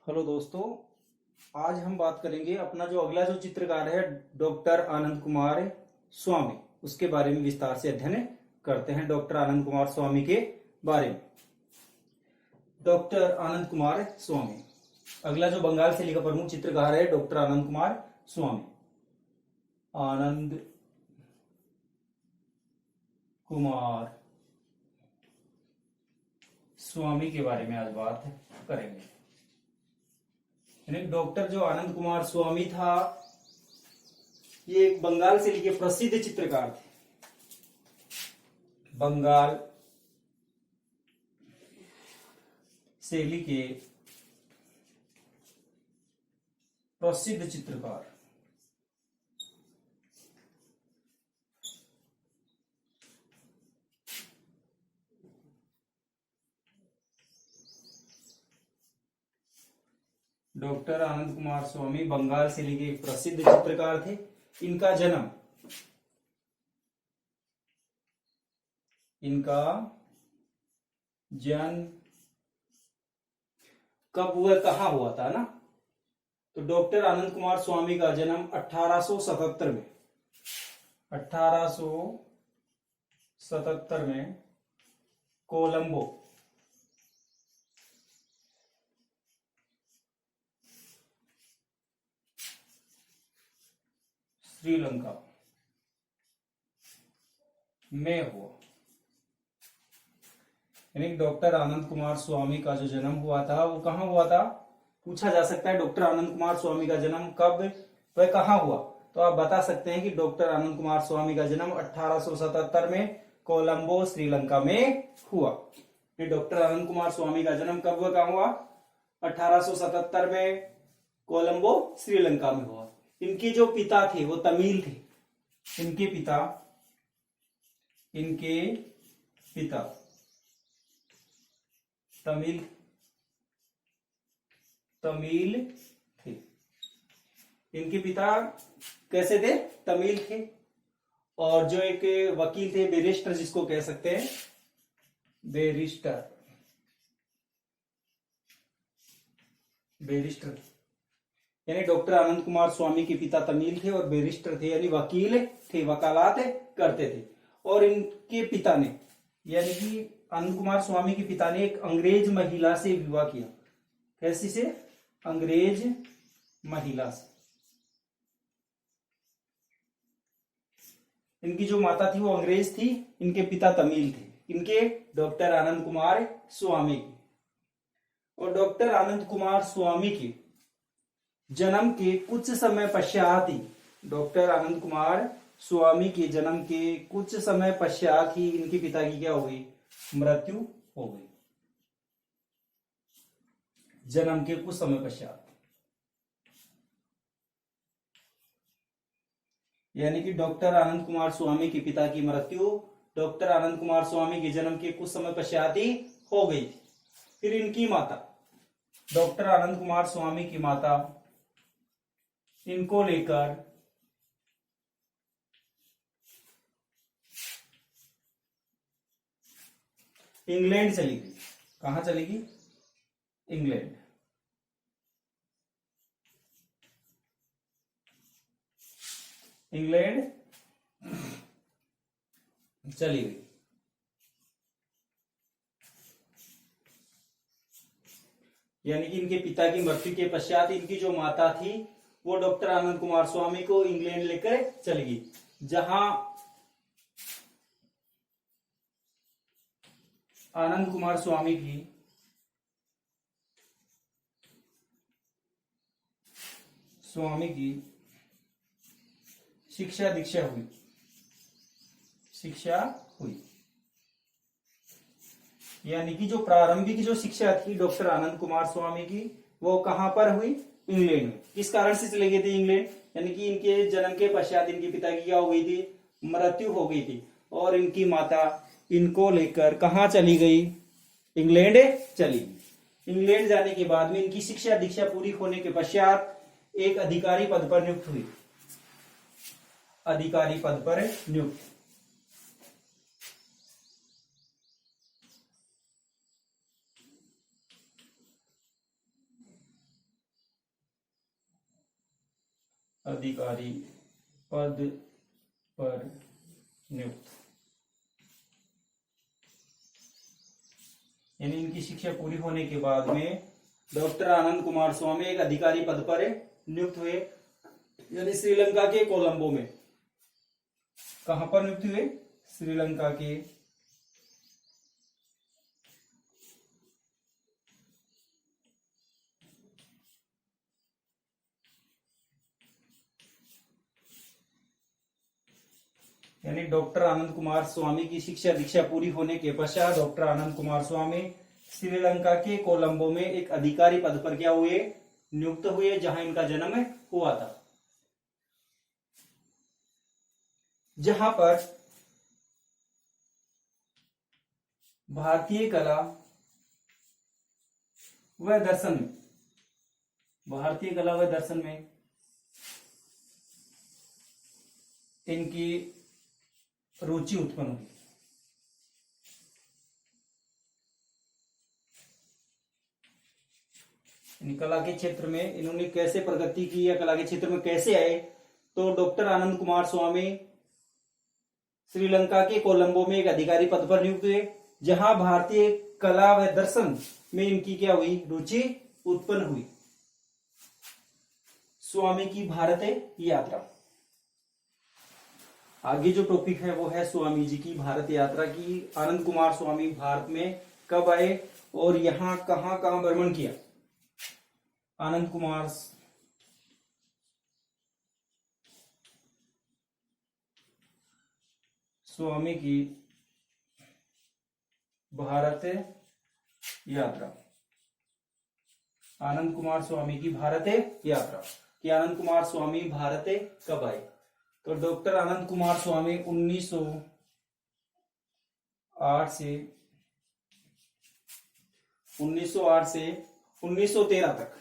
Hello दोस्तों। आज हम बात करेंगे अपना जो अगला जो चित्रकार है डॉक्टर आनंद कुमार स्वामी, उसके बारे में विस्तार से अध्ययन करते हैं। डॉक्टर आनंद कुमार स्वामी के बारे में। डॉक्टर आनंद कुमार स्वामी, अगला जो बंगाल शैली का प्रमुख चित्रकार है डॉक्टर आनंद कुमार स्वामी। आनंद कुमार स्वामी के बारे में आज बात करेंगे। डॉक्टर जो आनंद कुमार स्वामी था, ये एक बंगाल शैली के प्रसिद्ध चित्रकार थे। बंगाल शैली के प्रसिद्ध चित्रकार। डॉक्टर आनंद कुमार स्वामी बंगाल शैली के प्रसिद्ध चित्रकार थे। इनका जन्म कब हुआ, कहाँ हुआ था ना? तो डॉक्टर आनंद कुमार स्वामी का जन्म 1877 में कोलंबो, श्रीलंका में हुआ। यानी डॉक्टर आनंद कुमार स्वामी का जो जन्म हुआ था वो कहाँ हुआ था, पूछा जा सकता है। डॉक्टर आनंद कुमार स्वामी का जन्म कब व कहाँ हुआ, तो आप बता सकते हैं कि डॉक्टर आनंद कुमार स्वामी का जन्म 1877 में कोलंबो, श्रीलंका में हुआ। डॉक्टर आनंद कुमार स्वामी का जन्म कब हुआ, कहाँ हुआ? 1877 में कोलंबो, श्रीलंका में हुआ। इनके जो पिता थे वो तमिल थे। इनके पिता तमिल थे। इनके पिता कैसे थे? तमिल थे। और जो एक वकील थे, बैरिस्टर जिसको कह सकते हैं, बैरिस्टर यानी डॉक्टर आनंद कुमार स्वामी के पिता तमिल थे और बैरिस्टर थे, यानी वकील थे, वकालत करते थे। और इनके पिता ने, यानी कि आनंद कुमार स्वामी के पिता ने एक अंग्रेज महिला से विवाह किया। कैसी से? अंग्रेज महिला से। इनकी जो माता थी वो अंग्रेज थी, इनके पिता तमिल थे। इनके डॉक्टर आनंद कुमार स्वामी की। और डॉक्टर आनंद कुमार स्वामी के जन्म के कुछ समय पश्चात ही, डॉक्टर आनंद कुमार स्वामी के जन्म के कुछ समय पश्चात ही इनके पिता की क्या हो गई? मृत्यु हो गई। जन्म के कुछ समय पश्चात, यानी कि डॉक्टर आनंद कुमार स्वामी के पिता की मृत्यु डॉक्टर आनंद कुमार स्वामी के जन्म के कुछ समय पश्चात ही हो गई थी। फिर इनकी माता, डॉक्टर आनंद कुमार स्वामी की माता, इनको लेकर इंग्लैंड चली गई। कहां चलेगी? इंग्लैंड। इंग्लैंड चली गई। यानी कि इनके पिता की मृत्यु के पश्चात इनकी जो माता थी वो डॉक्टर आनंद कुमार स्वामी को इंग्लैंड लेकर चली गई, जहां आनंद कुमार स्वामी की शिक्षा हुई। यानी कि जो प्रारंभिक जो शिक्षा थी डॉक्टर आनंद कुमार स्वामी की, वो कहां पर हुई? इंग्लैंड में। किस कारण से चले गए थे इंग्लैंड? यानी कि इनके जन्म के पश्चात इनके पिता की क्या हो गई थी? मृत्यु हो गई थी। और इनकी माता इनको लेकर कहां चली गई? इंग्लैंड चली गई। इंग्लैंड जाने के बाद में इनकी शिक्षा दीक्षा पूरी होने के पश्चात एक अधिकारी पद पर नियुक्त हुई। अधिकारी पद पर नियुक्त। अधिकारी पद पर नियुक्त, यानी इनकी शिक्षा पूरी होने के बाद में डॉक्टर आनंद कुमार स्वामी एक अधिकारी पद पर नियुक्त हुए, यानी श्रीलंका के कोलंबो में। कहां पर नियुक्त हुए? श्रीलंका के यानी डॉक्टर आनंद कुमार स्वामी की शिक्षा दीक्षा पूरी होने के पश्चात डॉक्टर आनंद कुमार स्वामी श्रीलंका के कोलंबो में एक अधिकारी पद पर क्या हुए? नियुक्त हुए, जहां इनका जन्म हुआ था, जहां पर भारतीय कला व दर्शन में, भारतीय कला व दर्शन में इनकी रुचि उत्पन्न हुई। कला के क्षेत्र में इन्होंने कैसे प्रगति की या कला के क्षेत्र में कैसे आए? तो डॉक्टर आनंद कुमार स्वामी श्रीलंका के कोलंबो में एक अधिकारी पद पर नियुक्त हुए, जहां भारतीय कला व दर्शन में इनकी क्या हुई? रुचि उत्पन्न हुई। स्वामी की भारत यात्रा, आगे जो टॉपिक है वो है स्वामी जी की भारत यात्रा की। आनंद कुमार स्वामी भारत में कब आए और यहां कहां कहां भ्रमण किया? आनंद कुमार स्वामी की भारत यात्रा, आनंद कुमार स्वामी की भारत यात्रा कि आनंद कुमार स्वामी भारत कब आए? तो डॉक्टर आनंद कुमार स्वामी 1908 से 1913 तक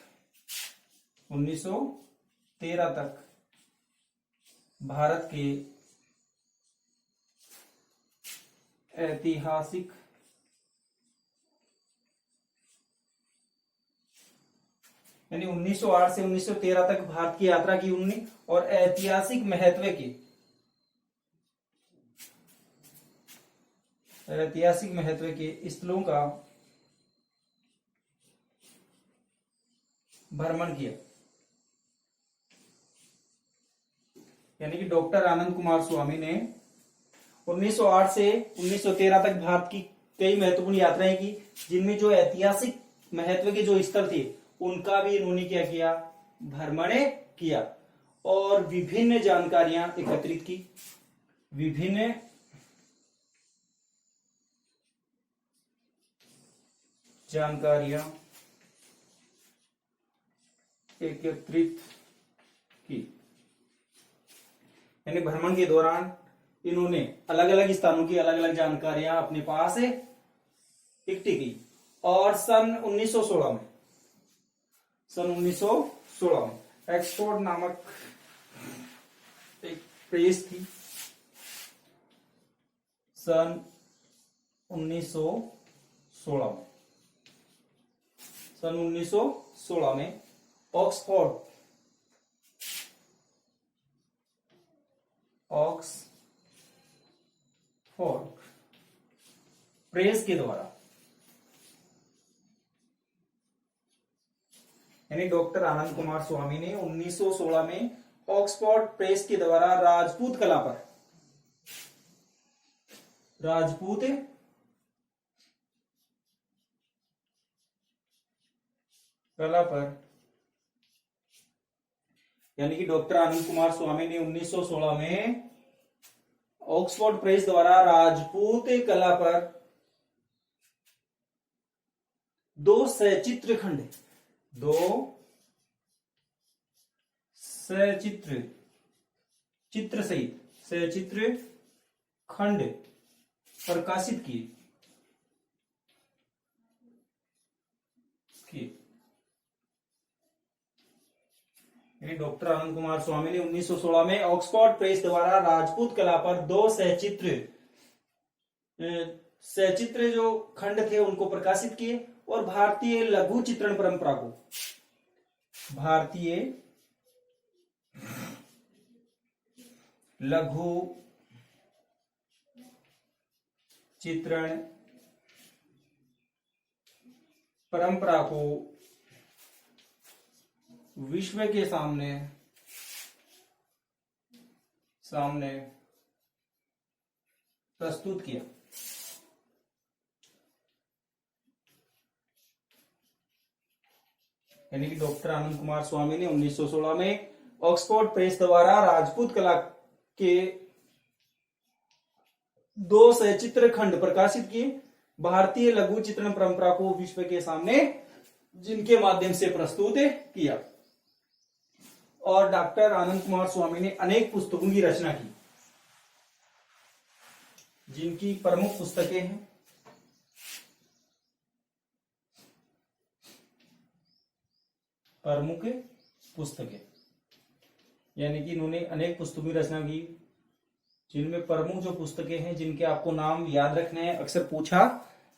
1913 तक भारत के ऐतिहासिक यानी 1908 से 1913 तक भारत की यात्रा की उन्होंने और ऐतिहासिक महत्व के स्थलों का भ्रमण किया। यानी कि डॉक्टर आनंद कुमार स्वामी ने 1908 से 1913 तक भारत की कई महत्वपूर्ण यात्राएं की, जिनमें जो ऐतिहासिक महत्व के जो स्थल थे उनका भी इन्होंने क्या किया? भ्रमण किया और विभिन्न जानकारियां एकत्रित की, विभिन्न जानकारियां एकत्रित की। यानी भ्रमण के दौरान इन्होंने अलग अलग स्थानों की अलग अलग जानकारियां अपने पास इकट्ठी की और सन 1916 में एक्सफोर्ड नामक एक प्रेस थी। सन 1916 में ऑक्सफोर्ड प्रेस के द्वारा, यानी डॉक्टर आनंद कुमार स्वामी ने 1916 में ऑक्सफोर्ड प्रेस के द्वारा राजपूत कला पर यानी कि डॉक्टर आनंद कुमार स्वामी ने 1916 में ऑक्सफोर्ड प्रेस द्वारा राजपूत कला पर दो सचित्र खंड प्रकाशित किए। डॉक्टर आनंद कुमार स्वामी ने 1916 में ऑक्सफोर्ड प्रेस द्वारा राजपूत कला पर दो सचित्र जो खंड थे उनको प्रकाशित किए और भारतीय लघु चित्रण परंपरा को लघु चित्रण परंपरा को विश्व के सामने प्रस्तुत किया। यानी कि डॉक्टर आनंद कुमार स्वामी ने 1916 में ऑक्सफोर्ड प्रेस द्वारा राजपूत कला के 2 सचित्र खंड प्रकाशित किए। भारतीय लघु चित्रण परंपरा को विश्व के सामने जिनके माध्यम से प्रस्तुत किया। और डॉक्टर आनंद कुमार स्वामी ने अनेक पुस्तकों की रचना की, जिनकी प्रमुख पुस्तकें हैं यानी कि इन्होंने अनेक पुस्तकों की रचना की, जिनमें प्रमुख जो पुस्तकें हैं जिनके आपको नाम याद रखने हैं, अक्सर पूछा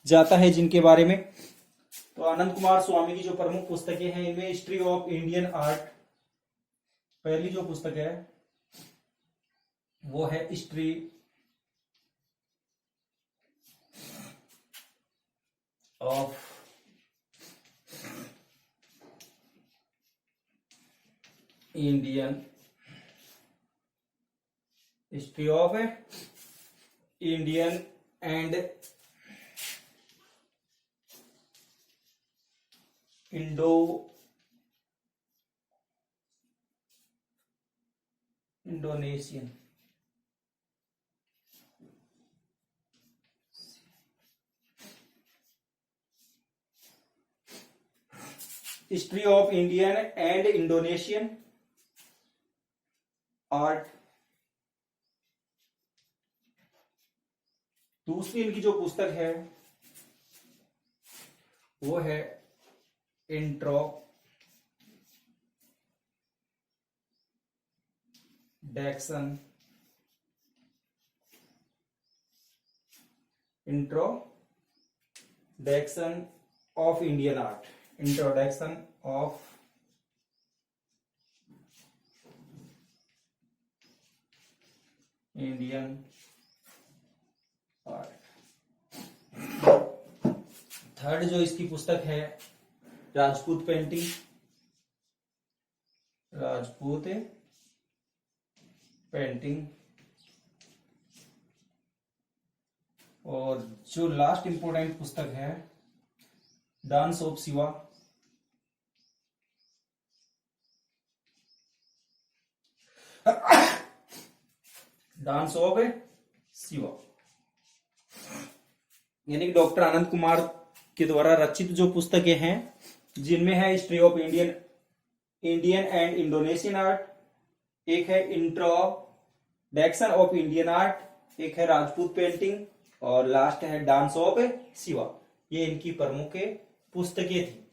जाता है जिनके बारे में। तो आनंद कुमार स्वामी की जो प्रमुख पुस्तकें हैं, इनमें हिस्ट्री ऑफ इंडियन आर्ट पहली जो पुस्तक है वो है history of Indian and Indonesian. History of Indian and Indonesian art. दूसरी इनकी जो पुस्तक है वो है introduction of Indian art. Introduction of Indian art. Third जो इसकी पुस्तक है राजपूत पेंटिंग। और जो लास्ट इंपॉर्टेंट पुस्तक है डांस ऑफ शिवा। यानी कि डॉक्टर आनंद कुमार के द्वारा रचित जो पुस्तकें हैं, जिनमें है history of Indian and Indonesian art, एक है इंट्रोडक्शन ऑफ इंडियन आर्ट, एक है राजपूत पेंटिंग और लास्ट है डांस ऑफ शिवा। ये इनकी प्रमुख पुस्तकें थी।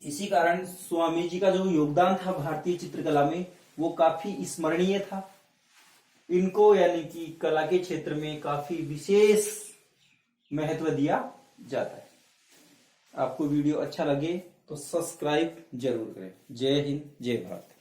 इसी कारण स्वामी जी का जो योगदान था भारतीय चित्रकला में वो काफी स्मरणीय था। इनको यानी कि कला के क्षेत्र में काफी विशेष महत्व दिया जाता है। आपको वीडियो अच्छा लगे तो सब्सक्राइब जरूर करें। जय हिंद, जय भारत।